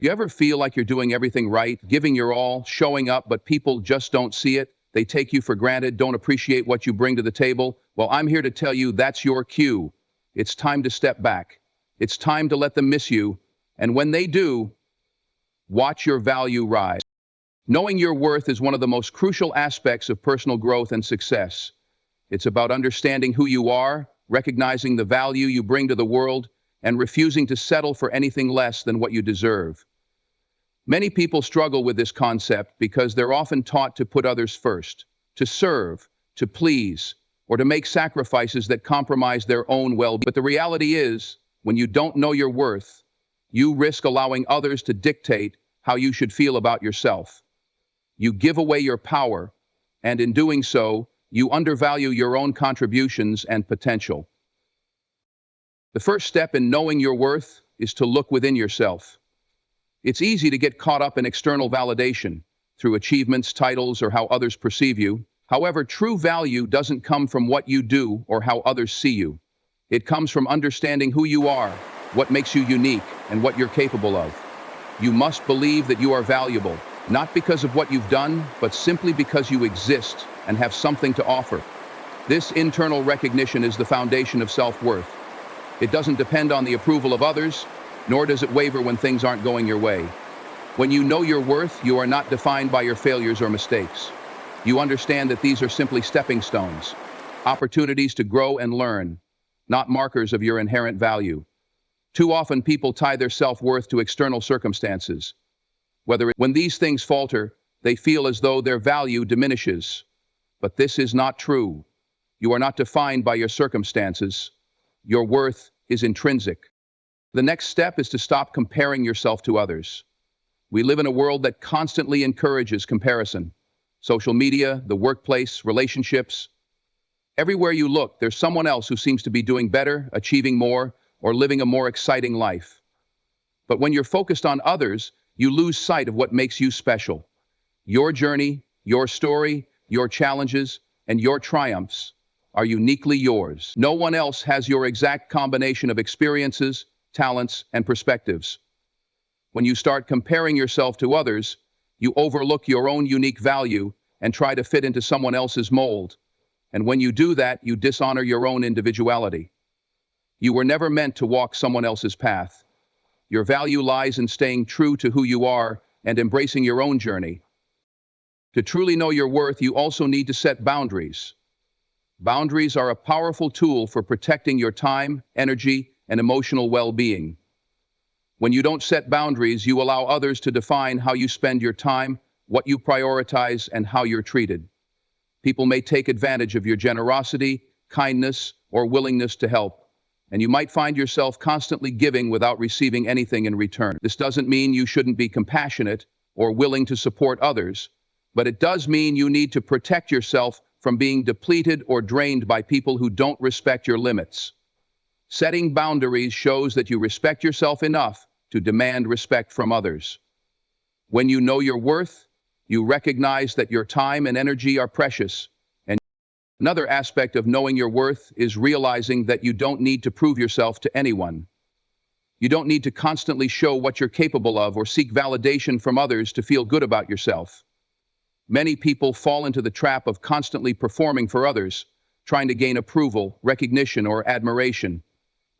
You ever feel like you're doing everything right, giving your all, showing up, but people just don't see it? They take you for granted, don't appreciate what you bring to the table? Well, I'm here to tell you that's your cue. It's time to step back. It's time to let them miss you. And when they do, watch your value rise. Knowing your worth is one of the most crucial aspects of personal growth and success. It's about understanding who you are, recognizing the value you bring to the world, and refusing to settle for anything less than what you deserve. Many people struggle with this concept because they're often taught to put others first, to serve, to please, or to make sacrifices that compromise their own well-being. But the reality is, when you don't know your worth, you risk allowing others to dictate how you should feel about yourself. You give away your power, and in doing so, you undervalue your own contributions and potential. The first step in knowing your worth is to look within yourself. It's easy to get caught up in external validation, through achievements, titles, or how others perceive you. However, true value doesn't come from what you do or how others see you. It comes from understanding who you are, what makes you unique, and what you're capable of. You must believe that you are valuable, not because of what you've done, but simply because you exist and have something to offer. This internal recognition is the foundation of self-worth. It doesn't depend on the approval of others, nor does it waver when things aren't going your way. When you know your worth, you are not defined by your failures or mistakes. You understand that these are simply stepping stones, opportunities to grow and learn, not markers of your inherent value. Too often people tie their self-worth to external circumstances. When these things falter, they feel as though their value diminishes. But this is not true. You are not defined by your circumstances. Your worth is intrinsic. The next step is to stop comparing yourself to others. We live in a world that constantly encourages comparison. Social media, the workplace, relationships. Everywhere you look, there's someone else who seems to be doing better, achieving more, or living a more exciting life. But when you're focused on others, you lose sight of what makes you special. Your journey, your story, your challenges, and your triumphs are uniquely yours. No one else has your exact combination of experiences, talents, and perspectives. When you start comparing yourself to others, you overlook your own unique value and try to fit into someone else's mold. And when you do that, you dishonor your own individuality. You were never meant to walk someone else's path. Your value lies in staying true to who you are and embracing your own journey. To truly know your worth, you also need to set boundaries. Boundaries are a powerful tool for protecting your time, energy, and emotional well-being. When you don't set boundaries, you allow others to define how you spend your time, what you prioritize, and how you're treated. People may take advantage of your generosity, kindness, or willingness to help, and you might find yourself constantly giving without receiving anything in return. This doesn't mean you shouldn't be compassionate or willing to support others, but it does mean you need to protect yourself from being depleted or drained by people who don't respect your limits. Setting boundaries shows that you respect yourself enough to demand respect from others. When you know your worth, you recognize that your time and energy are precious. And another aspect of knowing your worth is realizing that you don't need to prove yourself to anyone. You don't need to constantly show what you're capable of or seek validation from others to feel good about yourself. Many people fall into the trap of constantly performing for others, trying to gain approval, recognition, or admiration.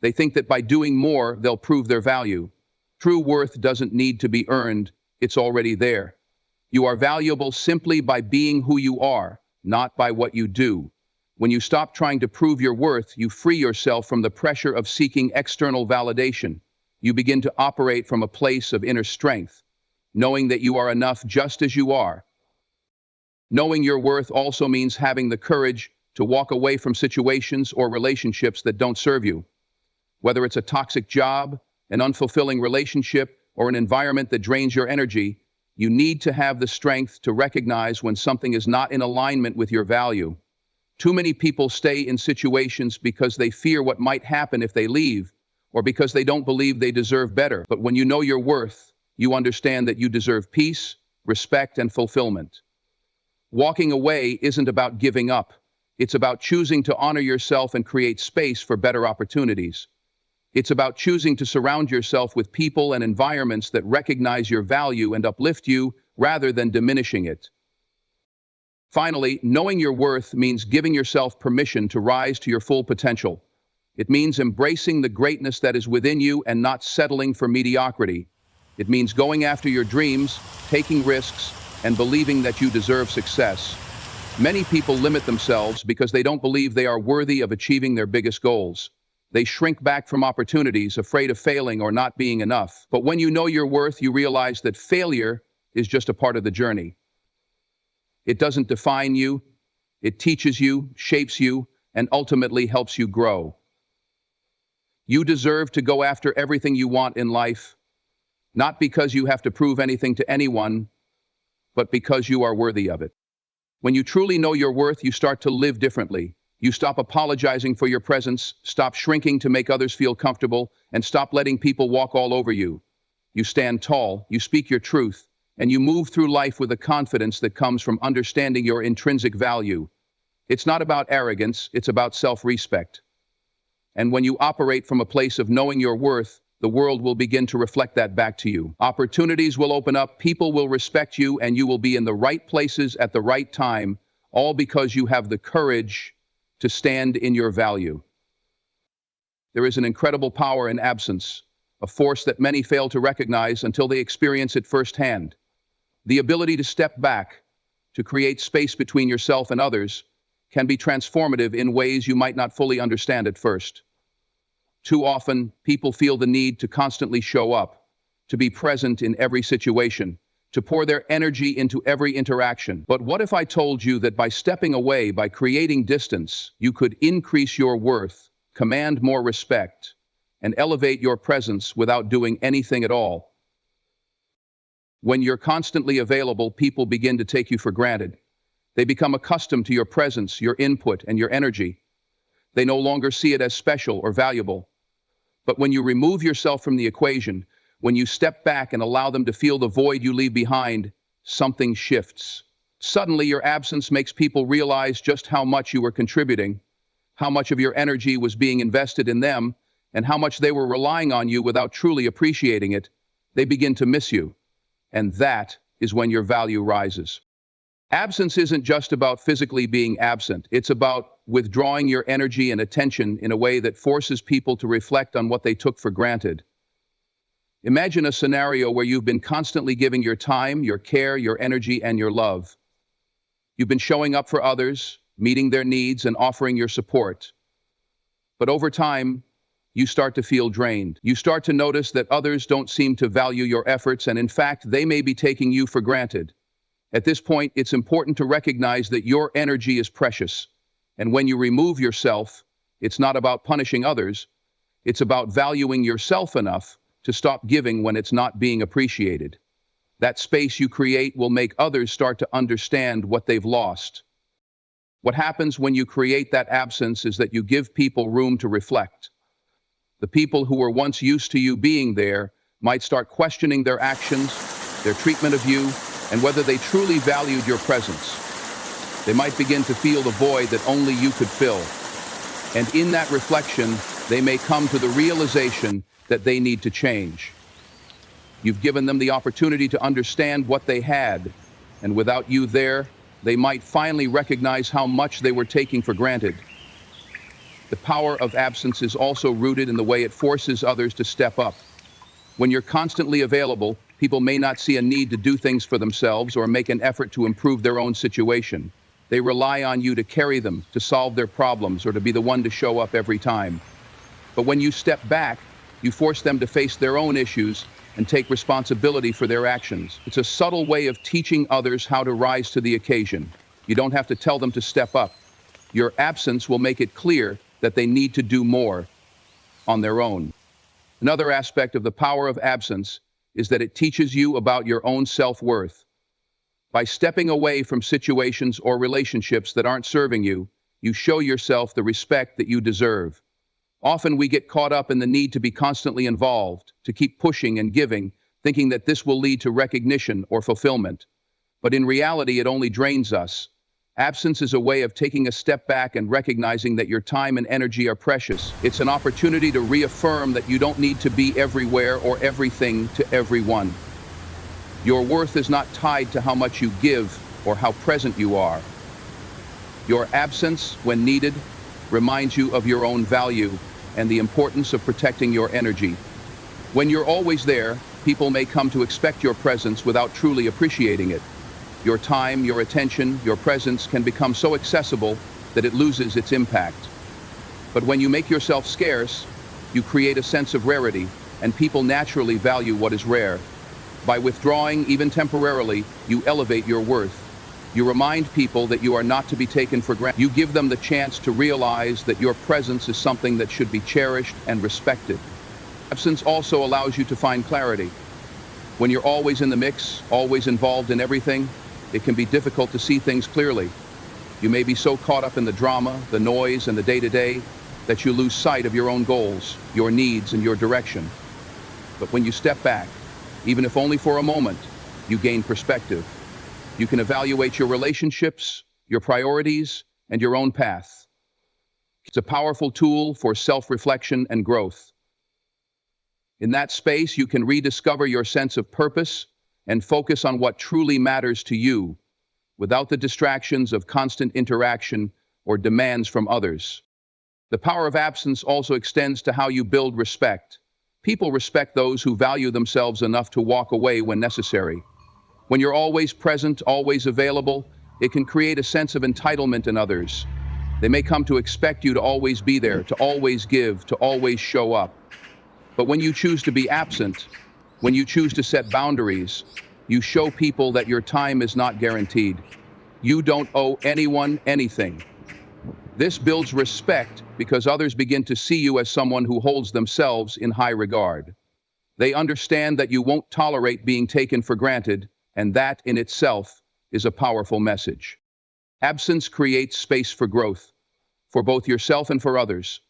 They think that by doing more, they'll prove their value. True worth doesn't need to be earned, it's already there. You are valuable simply by being who you are, not by what you do. When you stop trying to prove your worth, you free yourself from the pressure of seeking external validation. You begin to operate from a place of inner strength, knowing that you are enough just as you are. Knowing your worth also means having the courage to walk away from situations or relationships that don't serve you. Whether it's a toxic job, an unfulfilling relationship, or an environment that drains your energy, you need to have the strength to recognize when something is not in alignment with your value. Too many people stay in situations because they fear what might happen if they leave, or because they don't believe they deserve better. But when you know your worth, you understand that you deserve peace, respect, and fulfillment. Walking away isn't about giving up. It's about choosing to honor yourself and create space for better opportunities. It's about choosing to surround yourself with people and environments that recognize your value and uplift you rather than diminishing it. Finally, knowing your worth means giving yourself permission to rise to your full potential. It means embracing the greatness that is within you and not settling for mediocrity. It means going after your dreams, taking risks, and believing that you deserve success. Many people limit themselves because they don't believe they are worthy of achieving their biggest goals. They shrink back from opportunities, afraid of failing or not being enough. But when you know your worth, you realize that failure is just a part of the journey. It doesn't define you. It teaches you, shapes you, and ultimately helps you grow. You deserve to go after everything you want in life, not because you have to prove anything to anyone, but because you are worthy of it. When you truly know your worth, you start to live differently. You stop apologizing for your presence, stop shrinking to make others feel comfortable, and stop letting people walk all over you. You stand tall, you speak your truth, and you move through life with a confidence that comes from understanding your intrinsic value. It's not about arrogance, it's about self-respect. And when you operate from a place of knowing your worth, the world will begin to reflect that back to you. Opportunities will open up, people will respect you, and you will be in the right places at the right time, all because you have the courage to stand in your value. There is an incredible power in absence, a force that many fail to recognize until they experience it firsthand. The ability to step back, to create space between yourself and others, can be transformative in ways you might not fully understand at first. Too often, people feel the need to constantly show up, to be present in every situation, to pour their energy into every interaction. But what if I told you that by stepping away, by creating distance, you could increase your worth, command more respect, and elevate your presence without doing anything at all? When you're constantly available, people begin to take you for granted. They become accustomed to your presence, your input, and your energy. They no longer see it as special or valuable. But when you remove yourself from the equation, when you step back and allow them to feel the void you leave behind, something shifts. Suddenly, your absence makes people realize just how much you were contributing, how much of your energy was being invested in them, and how much they were relying on you without truly appreciating it. They begin to miss you. And that is when your value rises. Absence isn't just about physically being absent. It's about withdrawing your energy and attention in a way that forces people to reflect on what they took for granted. Imagine a scenario where you've been constantly giving your time, your care, your energy, and your love. You've been showing up for others, meeting their needs, and offering your support. But over time, you start to feel drained. You start to notice that others don't seem to value your efforts, and in fact, they may be taking you for granted. At this point, it's important to recognize that your energy is precious. And when you remove yourself, it's not about punishing others. It's about valuing yourself enough to stop giving when it's not being appreciated. That space you create will make others start to understand what they've lost. What happens when you create that absence is that you give people room to reflect. The people who were once used to you being there might start questioning their actions, their treatment of you, and whether they truly valued your presence. They might begin to feel the void that only you could fill. And in that reflection, they may come to the realization that they need to change. You've given them the opportunity to understand what they had, and without you there, they might finally recognize how much they were taking for granted. The power of absence is also rooted in the way it forces others to step up. When you're constantly available, people may not see a need to do things for themselves or make an effort to improve their own situation. They rely on you to carry them, to solve their problems, or to be the one to show up every time. But when you step back, you force them to face their own issues and take responsibility for their actions. It's a subtle way of teaching others how to rise to the occasion. You don't have to tell them to step up. Your absence will make it clear that they need to do more on their own. Another aspect of the power of absence is that it teaches you about your own self-worth. By stepping away from situations or relationships that aren't serving you, you show yourself the respect that you deserve. Often we get caught up in the need to be constantly involved, to keep pushing and giving, thinking that this will lead to recognition or fulfillment. But in reality, it only drains us. Absence is a way of taking a step back and recognizing that your time and energy are precious. It's an opportunity to reaffirm that you don't need to be everywhere or everything to everyone. Your worth is not tied to how much you give or how present you are. Your absence, when needed, reminds you of your own value and the importance of protecting your energy. When you're always there, people may come to expect your presence without truly appreciating it. Your time, your attention, your presence can become so accessible that it loses its impact. But when you make yourself scarce, you create a sense of rarity, and people naturally value what is rare. By withdrawing, even temporarily, you elevate your worth. You remind people that you are not to be taken for granted. You give them the chance to realize that your presence is something that should be cherished and respected. Absence also allows you to find clarity. When you're always in the mix, always involved in everything, it can be difficult to see things clearly. You may be so caught up in the drama, the noise, and the day-to-day that you lose sight of your own goals, your needs, and your direction. But when you step back, even if only for a moment, you gain perspective. You can evaluate your relationships, your priorities, and your own path. It's a powerful tool for self-reflection and growth. In that space, you can rediscover your sense of purpose and focus on what truly matters to you, without the distractions of constant interaction or demands from others. The power of absence also extends to how you build respect. People respect those who value themselves enough to walk away when necessary. When you're always present, always available, it can create a sense of entitlement in others. They may come to expect you to always be there, to always give, to always show up. But when you choose to be absent, when you choose to set boundaries, you show people that your time is not guaranteed. You don't owe anyone anything. This builds respect because others begin to see you as someone who holds themselves in high regard. They understand that you won't tolerate being taken for granted, and that in itself is a powerful message. Absence creates space for growth, for both yourself and for others.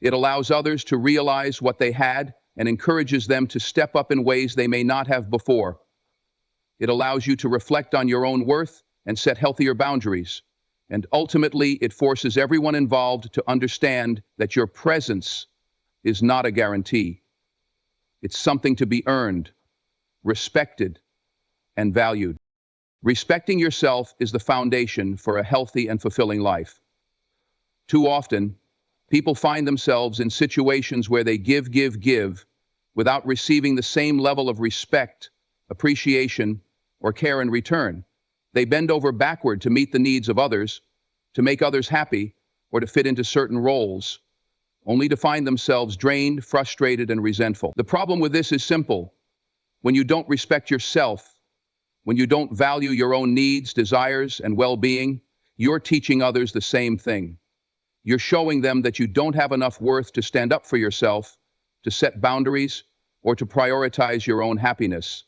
It allows others to realize what they had and encourages them to step up in ways they may not have before. It allows you to reflect on your own worth and set healthier boundaries. And ultimately, it forces everyone involved to understand that your presence is not a guarantee. It's something to be earned, respected, and valued. Respecting yourself is the foundation for a healthy and fulfilling life. Too often, people find themselves in situations where they give without receiving the same level of respect, appreciation, or care in return. They bend over backward to meet the needs of others, to make others happy, or to fit into certain roles, only to find themselves drained, frustrated, and resentful. The problem with this is simple. When you don't respect yourself, when you don't value your own needs, desires, and well-being, you're teaching others the same thing. You're showing them that you don't have enough worth to stand up for yourself, to set boundaries, or to prioritize your own happiness.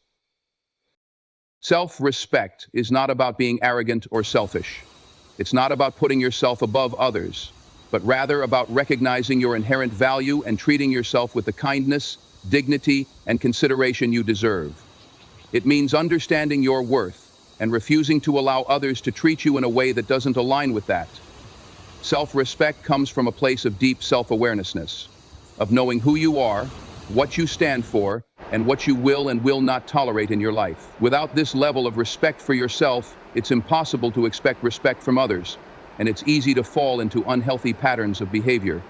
Self-respect is not about being arrogant or selfish. It's not about putting yourself above others, but rather about recognizing your inherent value and treating yourself with the kindness, dignity, and consideration you deserve. It means understanding your worth and refusing to allow others to treat you in a way that doesn't align with that. Self-respect comes from a place of deep self-awareness, of knowing who you are, what you stand for, and what you will and will not tolerate in your life. Without this level of respect for yourself, it's impossible to expect respect from others, and it's easy to fall into unhealthy patterns of behavior.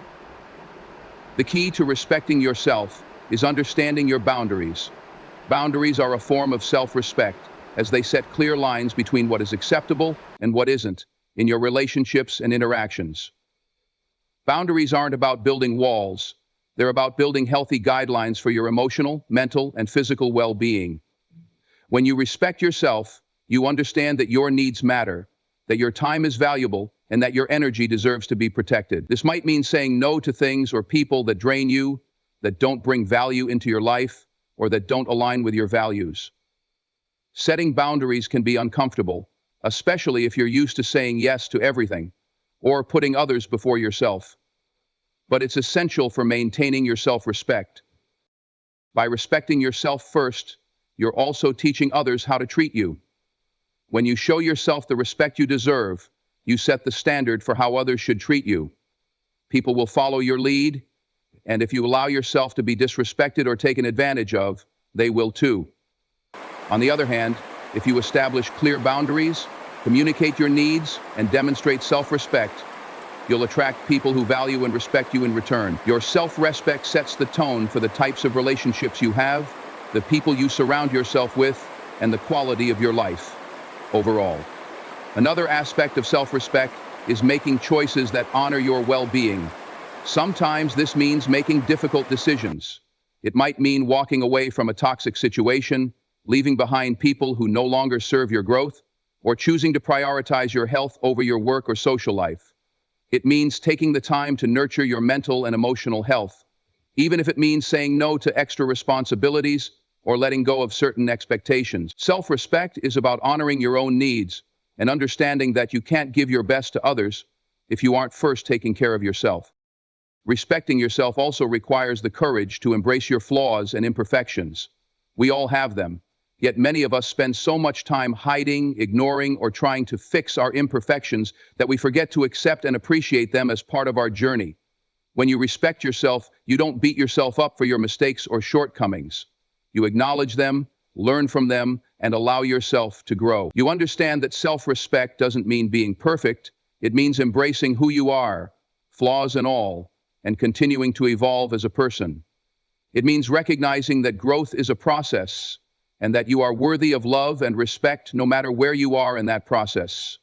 The key to respecting yourself is understanding your boundaries. Boundaries are a form of self-respect, as they set clear lines between what is acceptable and what isn't in your relationships and interactions. Boundaries aren't about building walls. They're about building healthy guidelines for your emotional, mental, and physical well-being. When you respect yourself, you understand that your needs matter, that your time is valuable, and that your energy deserves to be protected. This might mean saying no to things or people that drain you, that don't bring value into your life, or that don't align with your values. Setting boundaries can be uncomfortable, especially if you're used to saying yes to everything, or putting others before yourself. But it's essential for maintaining your self-respect. By respecting yourself first, you're also teaching others how to treat you. When you show yourself the respect you deserve, you set the standard for how others should treat you. People will follow your lead, and if you allow yourself to be disrespected or taken advantage of, they will too. On the other hand, if you establish clear boundaries, communicate your needs, and demonstrate self-respect, you'll attract people who value and respect you in return. Your self-respect sets the tone for the types of relationships you have, the people you surround yourself with, and the quality of your life overall. Another aspect of self-respect is making choices that honor your well-being. Sometimes this means making difficult decisions. It might mean walking away from a toxic situation, leaving behind people who no longer serve your growth, or choosing to prioritize your health over your work or social life. It means taking the time to nurture your mental and emotional health, even if it means saying no to extra responsibilities or letting go of certain expectations. Self-respect is about honoring your own needs and understanding that you can't give your best to others if you aren't first taking care of yourself. Respecting yourself also requires the courage to embrace your flaws and imperfections. We all have them, yet many of us spend so much time hiding, ignoring, or trying to fix our imperfections that we forget to accept and appreciate them as part of our journey. When you respect yourself, you don't beat yourself up for your mistakes or shortcomings. You acknowledge them, learn from them, and allow yourself to grow. You understand that self-respect doesn't mean being perfect. It means embracing who you are, flaws and all, and continuing to evolve as a person. It means recognizing that growth is a process and that you are worthy of love and respect no matter where you are in that process.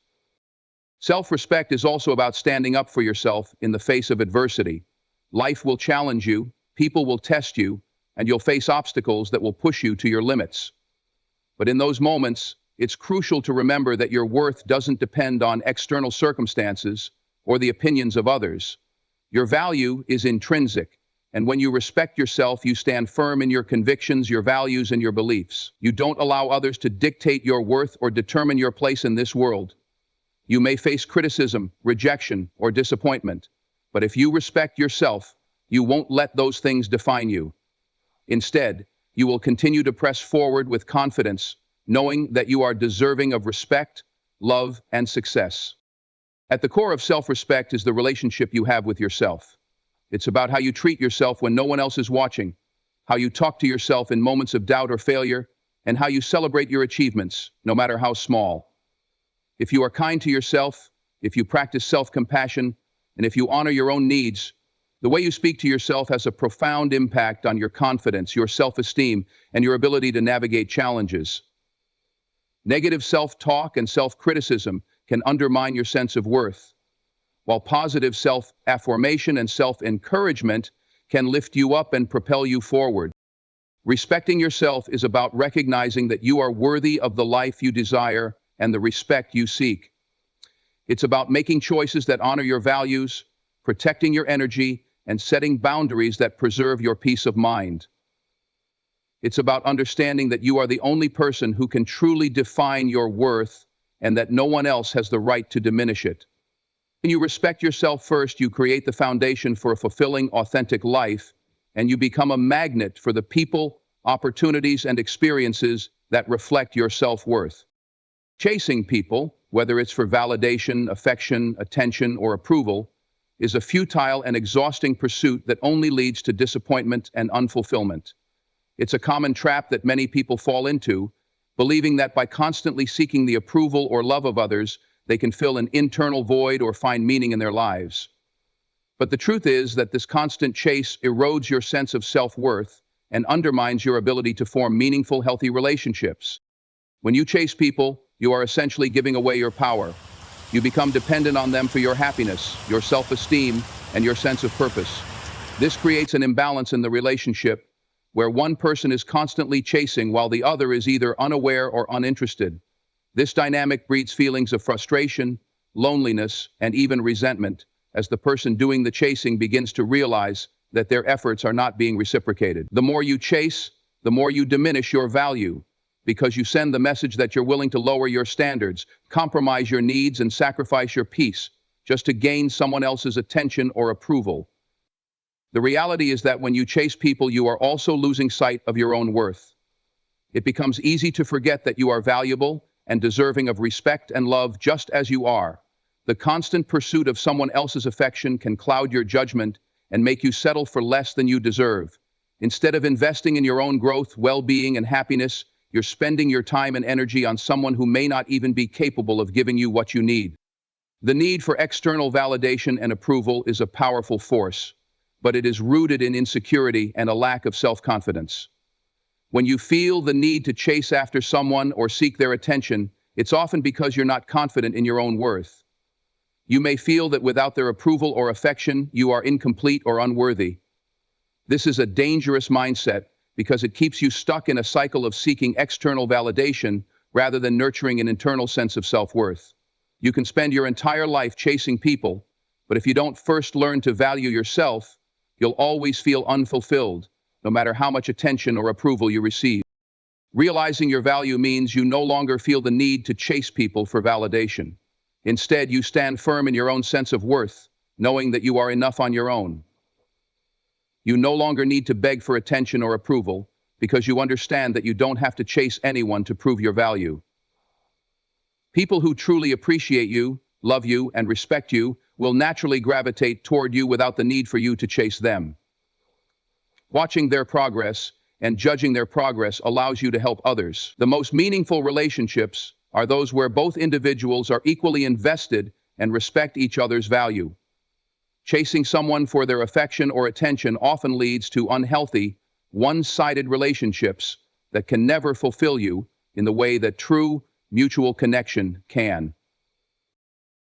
Self-respect is also about standing up for yourself in the face of adversity. Life will challenge you, people will test you, and you'll face obstacles that will push you to your limits. But in those moments, it's crucial to remember that your worth doesn't depend on external circumstances or the opinions of others. Your value is intrinsic, and when you respect yourself, you stand firm in your convictions, your values, and your beliefs. You don't allow others to dictate your worth or determine your place in this world. You may face criticism, rejection, or disappointment, but if you respect yourself, you won't let those things define you. Instead, you will continue to press forward with confidence, knowing that you are deserving of respect, love, and success. At the core of self-respect is the relationship you have with yourself. It's about how you treat yourself when no one else is watching, how you talk to yourself in moments of doubt or failure, and how you celebrate your achievements, no matter how small. If you are kind to yourself, if you practice self-compassion, and if you honor your own needs, the way you speak to yourself has a profound impact on your confidence, your self-esteem, and your ability to navigate challenges. Negative self-talk and self-criticism can undermine your sense of worth, while positive self-affirmation and self-encouragement can lift you up and propel you forward. Respecting yourself is about recognizing that you are worthy of the life you desire and the respect you seek. It's about making choices that honor your values, protecting your energy, and setting boundaries that preserve your peace of mind. It's about understanding that you are the only person who can truly define your worth and that no one else has the right to diminish it. When you respect yourself first, you create the foundation for a fulfilling, authentic life, and you become a magnet for the people, opportunities, and experiences that reflect your self-worth. Chasing people, whether it's for validation, affection, attention, or approval, is a futile and exhausting pursuit that only leads to disappointment and unfulfillment. It's a common trap that many people fall into, believing that by constantly seeking the approval or love of others, they can fill an internal void or find meaning in their lives. But the truth is that this constant chase erodes your sense of self-worth and undermines your ability to form meaningful, healthy relationships. When you chase people, you are essentially giving away your power. You become dependent on them for your happiness, your self-esteem, and your sense of purpose. This creates an imbalance in the relationship where one person is constantly chasing while the other is either unaware or uninterested. This dynamic breeds feelings of frustration, loneliness, and even resentment as the person doing the chasing begins to realize that their efforts are not being reciprocated. The more you chase, the more you diminish your value, because you send the message that you're willing to lower your standards, compromise your needs, and sacrifice your peace just to gain someone else's attention or approval. The reality is that when you chase people, you are also losing sight of your own worth. It becomes easy to forget that you are valuable and deserving of respect and love just as you are. The constant pursuit of someone else's affection can cloud your judgment and make you settle for less than you deserve. Instead of investing in your own growth, well-being, and happiness, you're spending your time and energy on someone who may not even be capable of giving you what you need. The need for external validation and approval is a powerful force, but it is rooted in insecurity and a lack of self-confidence. When you feel the need to chase after someone or seek their attention, it's often because you're not confident in your own worth. You may feel that without their approval or affection, you are incomplete or unworthy. This is a dangerous mindset because it keeps you stuck in a cycle of seeking external validation rather than nurturing an internal sense of self-worth. You can spend your entire life chasing people, but if you don't first learn to value yourself, you'll always feel unfulfilled, no matter how much attention or approval you receive. Realizing your value means you no longer feel the need to chase people for validation. Instead, you stand firm in your own sense of worth, knowing that you are enough on your own. You no longer need to beg for attention or approval because you understand that you don't have to chase anyone to prove your value. People who truly appreciate you, love you, and respect you will naturally gravitate toward you without the need for you to chase them. Watching their progress and judging their progress allows you to help others. The most meaningful relationships are those where both individuals are equally invested and respect each other's value. Chasing someone for their affection or attention often leads to unhealthy, one-sided relationships that can never fulfill you in the way that true, mutual connection can.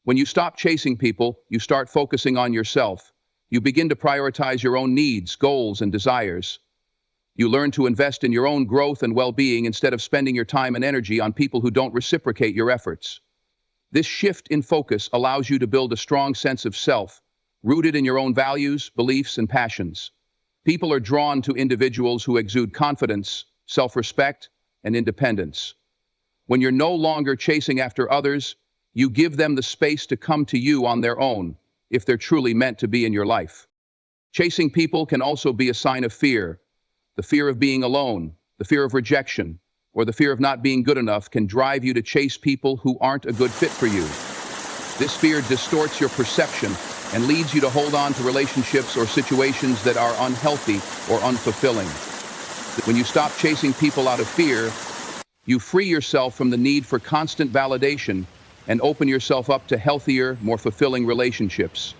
When you stop chasing people, you start focusing on yourself. You begin to prioritize your own needs, goals, and desires. You learn to invest in your own growth and well-being instead of spending your time and energy on people who don't reciprocate your efforts. This shift in focus allows you to build a strong sense of self, rooted in your own values, beliefs, and passions. People are drawn to individuals who exude confidence, self-respect, and independence. When you're no longer chasing after others, you give them the space to come to you on their own, if they're truly meant to be in your life. Chasing people can also be a sign of fear. The fear of being alone, the fear of rejection, or the fear of not being good enough can drive you to chase people who aren't a good fit for you. This fear distorts your perception and leads you to hold on to relationships or situations that are unhealthy or unfulfilling. When you stop chasing people out of fear, you free yourself from the need for constant validation and open yourself up to healthier, more fulfilling relationships.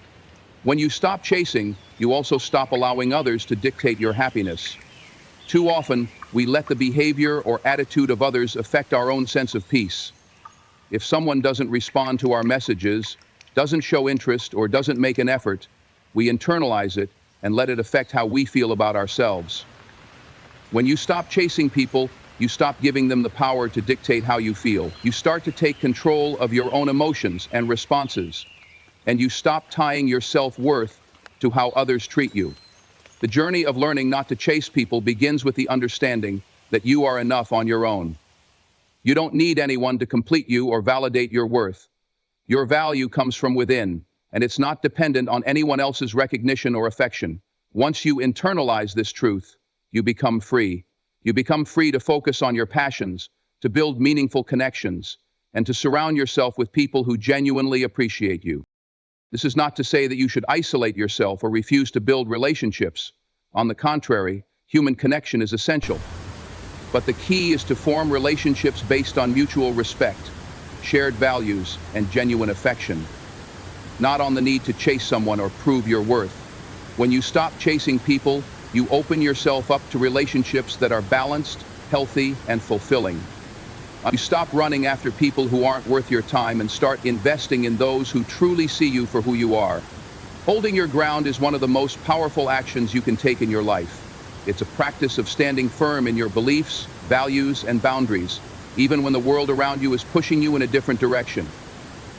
When you stop chasing, you also stop allowing others to dictate your happiness. Too often, we let the behavior or attitude of others affect our own sense of peace. If someone doesn't respond to our messages, doesn't show interest, or doesn't make an effort, we internalize it and let it affect how we feel about ourselves. When you stop chasing people, you stop giving them the power to dictate how you feel. You start to take control of your own emotions and responses, and you stop tying your self-worth to how others treat you. The journey of learning not to chase people begins with the understanding that you are enough on your own. You don't need anyone to complete you or validate your worth. Your value comes from within, and it's not dependent on anyone else's recognition or affection. Once you internalize this truth, you become free. You become free to focus on your passions, to build meaningful connections, and to surround yourself with people who genuinely appreciate you. This is not to say that you should isolate yourself or refuse to build relationships. On the contrary, human connection is essential. But the key is to form relationships based on mutual respect, shared values, and genuine affection, not on the need to chase someone or prove your worth. When you stop chasing people, you open yourself up to relationships that are balanced, healthy, and fulfilling. You stop running after people who aren't worth your time and start investing in those who truly see you for who you are. Holding your ground is one of the most powerful actions you can take in your life. It's a practice of standing firm in your beliefs, values, and boundaries, even when the world around you is pushing you in a different direction.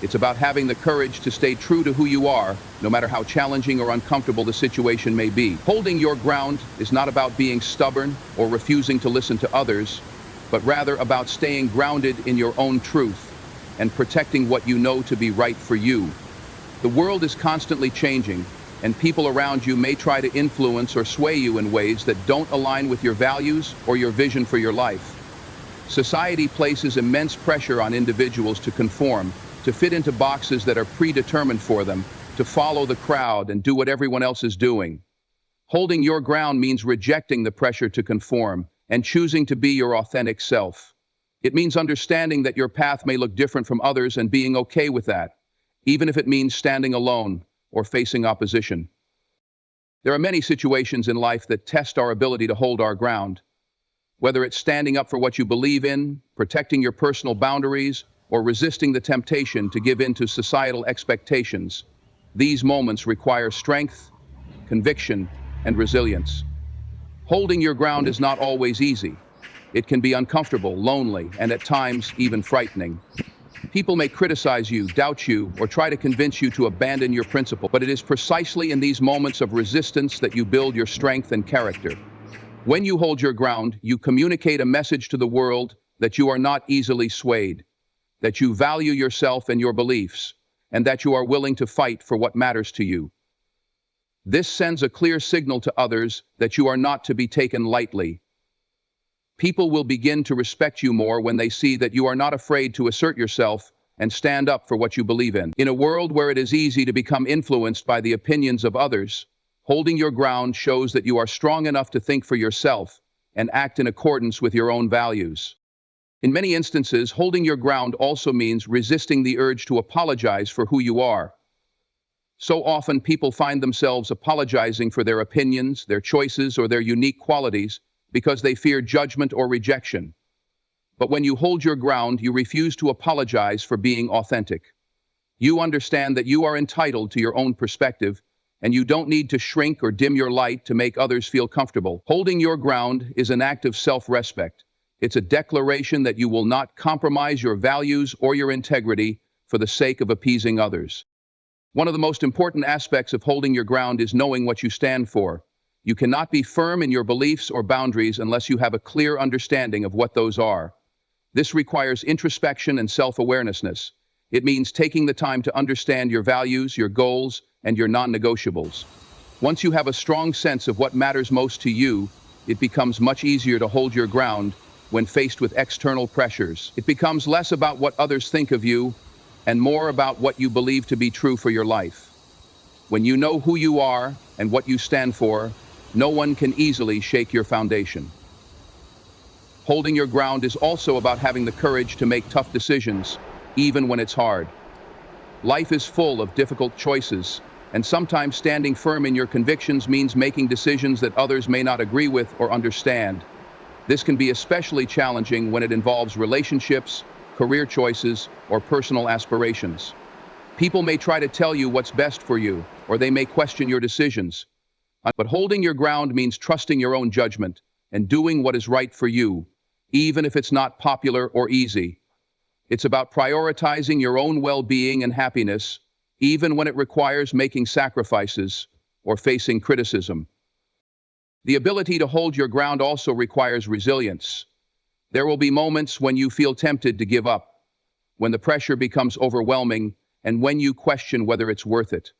It's about having the courage to stay true to who you are, no matter how challenging or uncomfortable the situation may be. Holding your ground is not about being stubborn or refusing to listen to others, but rather about staying grounded in your own truth and protecting what you know to be right for you. The world is constantly changing, and people around you may try to influence or sway you in ways that don't align with your values or your vision for your life. Society places immense pressure on individuals to conform, to fit into boxes that are predetermined for them, to follow the crowd and do what everyone else is doing. Holding your ground means rejecting the pressure to conform and choosing to be your authentic self. It means understanding that your path may look different from others and being okay with that, even if it means standing alone or facing opposition. There are many situations in life that test our ability to hold our ground. Whether it's standing up for what you believe in, protecting your personal boundaries, or resisting the temptation to give in to societal expectations, these moments require strength, conviction, and resilience. Holding your ground is not always easy. It can be uncomfortable, lonely, and at times even frightening. People may criticize you, doubt you, or try to convince you to abandon your principle, but it is precisely in these moments of resistance that you build your strength and character. When you hold your ground, you communicate a message to the world that you are not easily swayed, that you value yourself and your beliefs, and that you are willing to fight for what matters to you. This sends a clear signal to others that you are not to be taken lightly. People will begin to respect you more when they see that you are not afraid to assert yourself and stand up for what you believe in. In a world where it is easy to become influenced by the opinions of others, holding your ground shows that you are strong enough to think for yourself and act in accordance with your own values. In many instances, holding your ground also means resisting the urge to apologize for who you are. So often people find themselves apologizing for their opinions, their choices, or their unique qualities because they fear judgment or rejection. But when you hold your ground, you refuse to apologize for being authentic. You understand that you are entitled to your own perspective, and you don't need to shrink or dim your light to make others feel comfortable. Holding your ground is an act of self-respect. It's a declaration that you will not compromise your values or your integrity for the sake of appeasing others. One of the most important aspects of holding your ground is knowing what you stand for. You cannot be firm in your beliefs or boundaries unless you have a clear understanding of what those are. This requires introspection and self-awareness. It means taking the time to understand your values, your goals, and your non-negotiables. Once you have a strong sense of what matters most to you, it becomes much easier to hold your ground when faced with external pressures. It becomes less about what others think of you and more about what you believe to be true for your life. When you know who you are and what you stand for, no one can easily shake your foundation. Holding your ground is also about having the courage to make tough decisions, even when it's hard. Life is full of difficult choices, and sometimes standing firm in your convictions means making decisions that others may not agree with or understand. This can be especially challenging when it involves relationships, career choices, or personal aspirations. People may try to tell you what's best for you, or they may question your decisions. But holding your ground means trusting your own judgment and doing what is right for you, even if it's not popular or easy. It's about prioritizing your own well-being and happiness, even when it requires making sacrifices or facing criticism. The ability to hold your ground also requires resilience. There will be moments when you feel tempted to give up, when the pressure becomes overwhelming, and when you question whether it's worth it.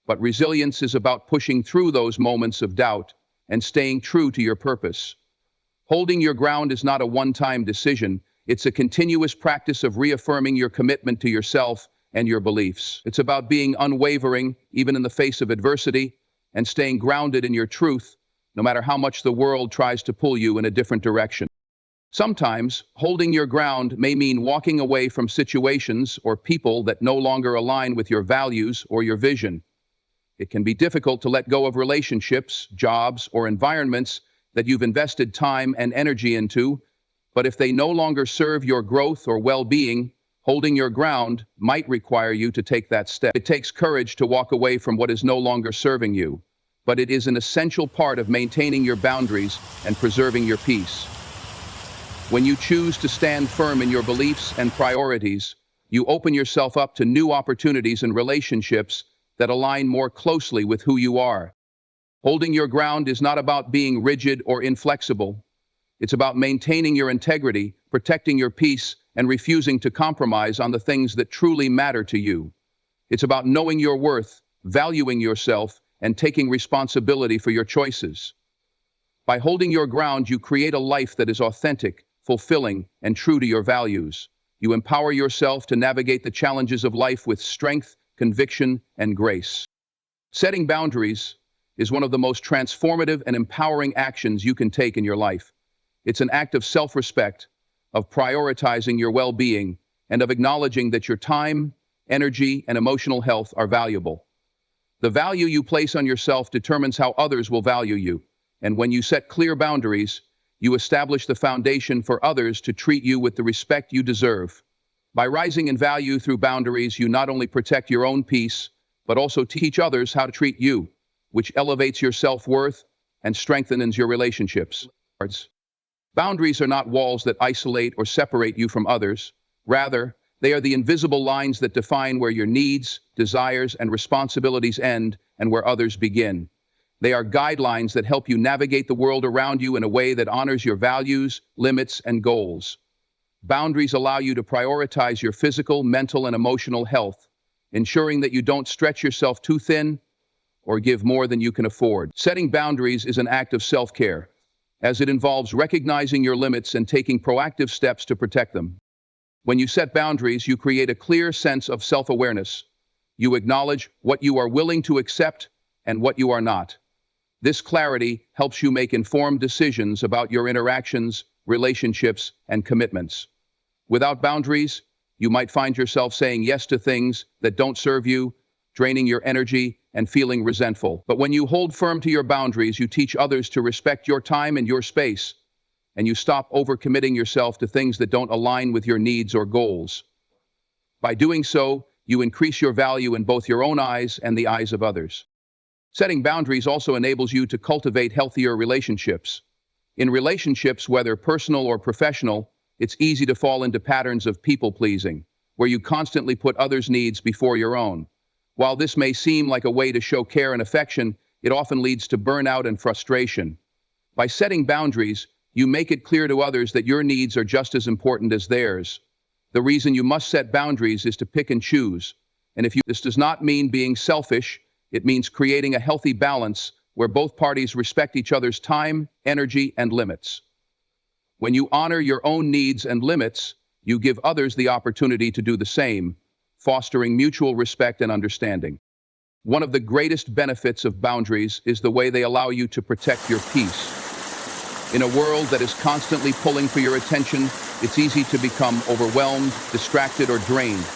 But resilience is about pushing through those moments of doubt and staying true to your purpose. Holding your ground is not a one-time decision. It's a continuous practice of reaffirming your commitment to yourself and your beliefs. It's about being unwavering, even in the face of adversity, and staying grounded in your truth, no matter how much the world tries to pull you in a different direction. Sometimes, holding your ground may mean walking away from situations or people that no longer align with your values or your vision. It can be difficult to let go of relationships, jobs, or environments that you've invested time and energy into, but if they no longer serve your growth or well-being, holding your ground might require you to take that step. It takes courage to walk away from what is no longer serving you, but it is an essential part of maintaining your boundaries and preserving your peace. When you choose to stand firm in your beliefs and priorities, you open yourself up to new opportunities and relationships that align more closely with who you are. Holding your ground is not about being rigid or inflexible. It's about maintaining your integrity, protecting your peace, and refusing to compromise on the things that truly matter to you. It's about knowing your worth, valuing yourself, and taking responsibility for your choices. By holding your ground, you create a life that is authentic, fulfilling, and true to your values. You empower yourself to navigate the challenges of life with strength, conviction, and grace. Setting boundaries is one of the most transformative and empowering actions you can take in your life. It's an act of self-respect, of prioritizing your well-being, and of acknowledging that your time, energy, and emotional health are valuable. The value you place on yourself determines how others will value you, and when you set clear boundaries, you establish the foundation for others to treat you with the respect you deserve. By rising in value through boundaries, you not only protect your own peace, but also teach others how to treat you, which elevates your self-worth and strengthens your relationships. Boundaries are not walls that isolate or separate you from others. Rather, they are the invisible lines that define where your needs, desires, and responsibilities end and where others begin. They are guidelines that help you navigate the world around you in a way that honors your values, limits, and goals. Boundaries allow you to prioritize your physical, mental, and emotional health, ensuring that you don't stretch yourself too thin or give more than you can afford. Setting boundaries is an act of self-care, as it involves recognizing your limits and taking proactive steps to protect them. When you set boundaries, you create a clear sense of self-awareness. You acknowledge what you are willing to accept and what you are not. This clarity helps you make informed decisions about your interactions, relationships, and commitments. Without boundaries, you might find yourself saying yes to things that don't serve you, draining your energy, and feeling resentful. But when you hold firm to your boundaries, you teach others to respect your time and your space, and you stop overcommitting yourself to things that don't align with your needs or goals. By doing so, you increase your value in both your own eyes and the eyes of others. Setting boundaries also enables you to cultivate healthier relationships. In relationships, whether personal or professional, it's easy to fall into patterns of people-pleasing, where you constantly put others' needs before your own. While this may seem like a way to show care and affection, it often leads to burnout and frustration. By setting boundaries, you make it clear to others that your needs are just as important as theirs. The reason you must set boundaries is to pick and choose. And this does not mean being selfish, it means creating a healthy balance where both parties respect each other's time, energy, and limits. When you honor your own needs and limits, you give others the opportunity to do the same, fostering mutual respect and understanding. One of the greatest benefits of boundaries is the way they allow you to protect your peace. In a world that is constantly pulling for your attention, it's easy to become overwhelmed, distracted, or drained.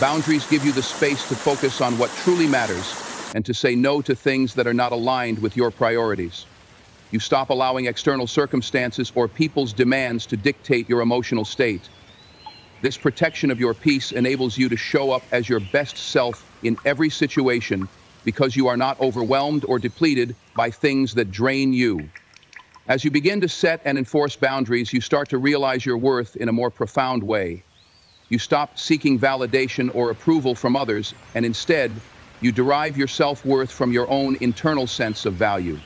Boundaries give you the space to focus on what truly matters and to say no to things that are not aligned with your priorities. You stop allowing external circumstances or people's demands to dictate your emotional state. This protection of your peace enables you to show up as your best self in every situation because you are not overwhelmed or depleted by things that drain you. As you begin to set and enforce boundaries, you start to realize your worth in a more profound way. You stop seeking validation or approval from others, and instead, you derive your self-worth from your own internal sense of value.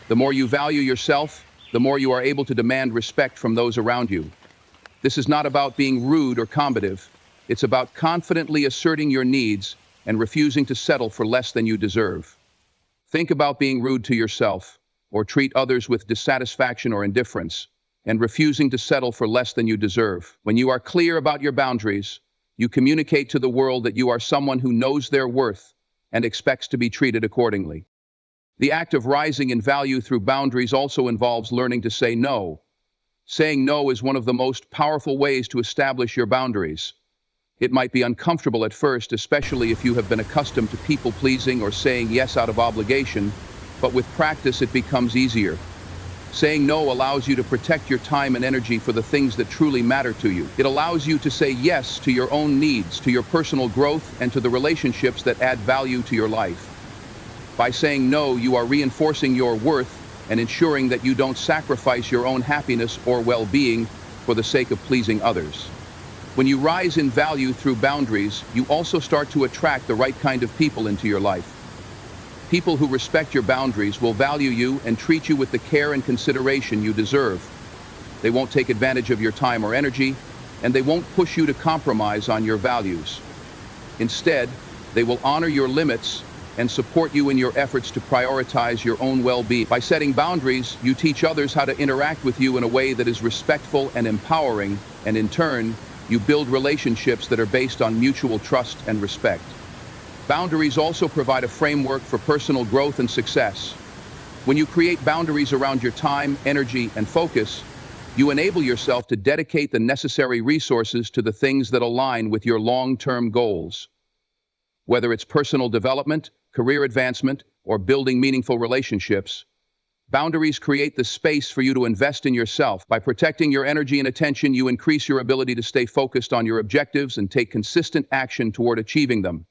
The more you value yourself, the more you are able to demand respect from those around you. This is not about being rude or combative. It's about confidently asserting your needs and refusing to settle for less than you deserve. Think about being rude to yourself, or treat others with dissatisfaction or indifference, and refusing to settle for less than you deserve. When you are clear about your boundaries, you communicate to the world that you are someone who knows their worth and expects to be treated accordingly. The act of rising in value through boundaries also involves learning to say no. Saying no is one of the most powerful ways to establish your boundaries. It might be uncomfortable at first, especially if you have been accustomed to people-pleasing or saying yes out of obligation, but with practice it becomes easier. Saying no allows you to protect your time and energy for the things that truly matter to you. It allows you to say yes to your own needs, to your personal growth, and to the relationships that add value to your life. By saying no, you are reinforcing your worth and ensuring that you don't sacrifice your own happiness or well-being for the sake of pleasing others. When you rise in value through boundaries, you also start to attract the right kind of people into your life. People who respect your boundaries will value you and treat you with the care and consideration you deserve. They won't take advantage of your time or energy, and they won't push you to compromise on your values. Instead, they will honor your limits and support you in your efforts to prioritize your own well-being. By setting boundaries, you teach others how to interact with you in a way that is respectful and empowering, and in turn, you build relationships that are based on mutual trust and respect. Boundaries also provide a framework for personal growth and success. When you create boundaries around your time, energy, and focus, you enable yourself to dedicate the necessary resources to the things that align with your long-term goals. Whether it's personal development, career advancement, or building meaningful relationships, boundaries create the space for you to invest in yourself. By protecting your energy and attention, you increase your ability to stay focused on your objectives and take consistent action toward achieving them.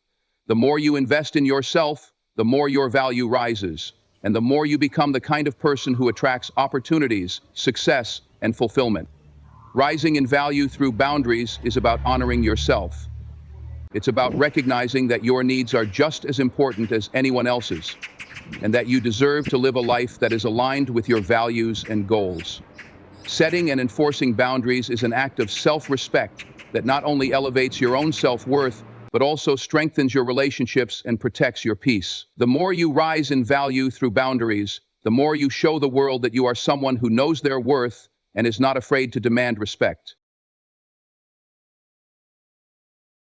The more you invest in yourself, the more your value rises, and the more you become the kind of person who attracts opportunities, success, and fulfillment. Rising in value through boundaries is about honoring yourself. It's about recognizing that your needs are just as important as anyone else's, and that you deserve to live a life that is aligned with your values and goals. Setting and enforcing boundaries is an act of self-respect that not only elevates your own self-worth, but also strengthens your relationships and protects your peace. The more you rise in value through boundaries, the more you show the world that you are someone who knows their worth and is not afraid to demand respect.